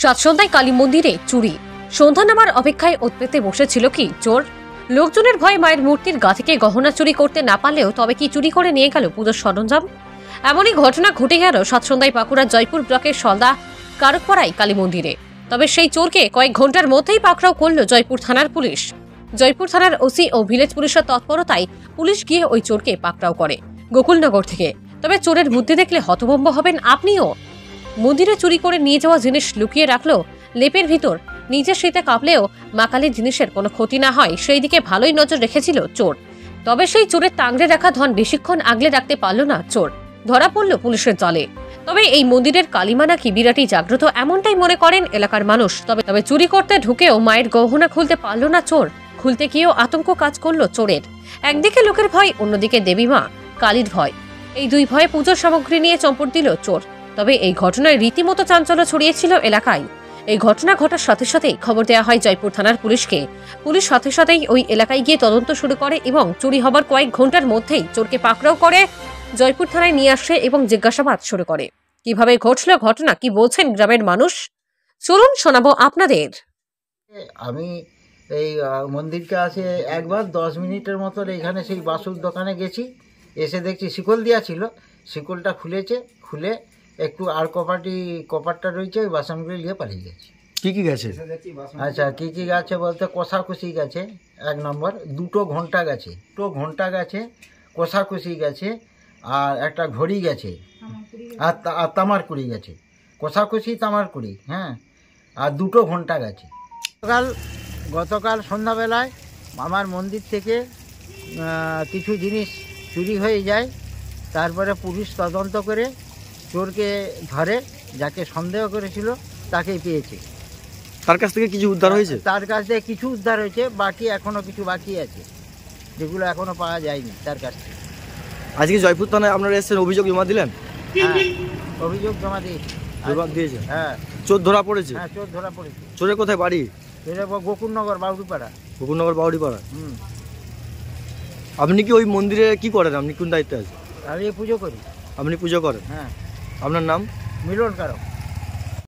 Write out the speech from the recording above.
সাত সন্ধ্যায় কালী মন্দিরে চুরি। সন্ধ্যা নামার অপেক্ষায় ওত পেতে বসেছিল কি চোর? লোকজনের ভয়ে মায়ের মূর্তির গা থেকে গহনা চুরি করতে না পারলেও তবে কি চুরি করে নিয়ে গেল পুজোর সরঞ্জাম? এমনই ঘটনা ঘটে গেল সাত সন্ধ্যায় বাঁকুড়ার জয়পুর ব্লকের সলদা কারকপাড়াই কালী মন্দিরে। তবে সেই চোরকে কয়েক ঘন্টার মধ্যেই পাকড়াও করল জয়পুর থানার পুলিশ। জয়পুর থানার ওসি ও ভিলেজ পুলিশের তৎপরতায় পুলিশ গিয়ে ওই চোরকে পাকড়াও করে গোকুলনগর থেকে। তবে চোরের বুদ্ধি দেখলে হতভম্ব হবেন আপনিও। মন্দিরে চুরি করে নিয়ে যাওয়া জিনিস লুকিয়ে রাখলো লেপের ভিতর। নিজের শীতে কাঁপলেও মা কালীর জিনিসের কোনো ক্ষতি না হয় সেই দিকে ভালোই নজর রেখেছিল চোর। তবে সেই চোরের তাংড়ে রাখা ধন বেশিক্ষণ আগলে রাখতে পারল না চোর, ধরা পড়ল পুলিশের জালে। তবে এই মন্দিরের কালিমা নাকি বিরাটই জাগ্রত এমনটাই মনে করেন এলাকার মানুষ। তবে চুরি করতে ঢুকেও মায়ের গহনা খুলতে পারল না চোর। খুলতে গিয়েও আতঙ্ক কাজ করলো চোরের। একদিকে লোকের ভয়, অন্যদিকে দেবী মা কালীর ভয়। এই দুই ভয়ে পুজোর সামগ্রী নিয়ে চম্পট দিল চোর। তবে এই ঘটনায় রীতিমতো চাঞ্চল্য ছড়িয়েছিল এলাকায়। এই ঘটনা ঘটার সাথে সাথেই খবর দেওয়া হয় জয়পুর থানার পুলিশকে। পুলিশ সাথে সাথেই ওই এলাকায় গিয়ে তদন্ত শুরু করে এবং চুরি হবার কয়েক ঘন্টার মধ্যেই চোরকে পাকড়াও করে জয়পুর থানায় নিয়ে আসে এবং জিজ্ঞাসাবাদ শুরু করে। কিভাবে ঘটল ঘটনা, কি বলছেন গ্রামের মানুষ, চলুন শোনাবো আপনাদের। আমি এই মন্দিরকে আসে একবার 10 মিনিটের মতো এখানে সেই বাসুর দোকানে গেছি। এসে দেখছি শিকল দেওয়া ছিল, শিকলটা খুলেছে, খুলে একটু আর কপারটা রয়েছে, ওই বাসনগুলি নিয়ে পালিয়ে গেছে। কি কি গেছে? আচ্ছা, কি কি গেছে বলতে কষাকুষি গেছে, 1 নম্বর, 2টো ঘন্টা গেছে, কষাকুষি গেছে, আর একটা ঘড়ি গেছে, আর তামার কুড়ি গেছে। কষাকুষি তামার কুড়ি, হ্যাঁ, আর 2টো ঘন্টা গেছে। গতকাল সন্ধ্যাবেলায় আমার মন্দির থেকে কিছু জিনিস চুরি হয়ে যায়। তারপরে পুলিশ তদন্ত করে চোরকে ধরে, যাকে সন্দেহ করেছিল তাকেই পেয়েছে। তার কাছ থেকে কিছু উদ্ধার হয়েছে? তার কাছ থেকে কিছু উদ্ধার হয়েছে, এখনো কিছু বাকি আছে যেগুলো এখনো পাওয়া যায়নি তার কাছ থেকে। আজকে জয়পুর থানায় আপনারা এসেছেন, অভিযোগ জমা দিলেন? হ্যাঁ, অভিযোগ জমা দিয়েছে। হ্যাঁ, চোর ধরা পড়েছে? হ্যাঁ, চোর ধরা পড়েছে। চোরের কোথায় বাড়ি? গোকুলনগর বাউড়িপাড়া। গোকুলনগর বাউড়িপাড়া। আপনি কি ওই মন্দিরে কি করেন? আপনি কোন দায়িত্বে আছেন? আমি পুজো করি। আপনি পুজো করেন? হ্যাঁ। আপনার নাম? মিলন কারক।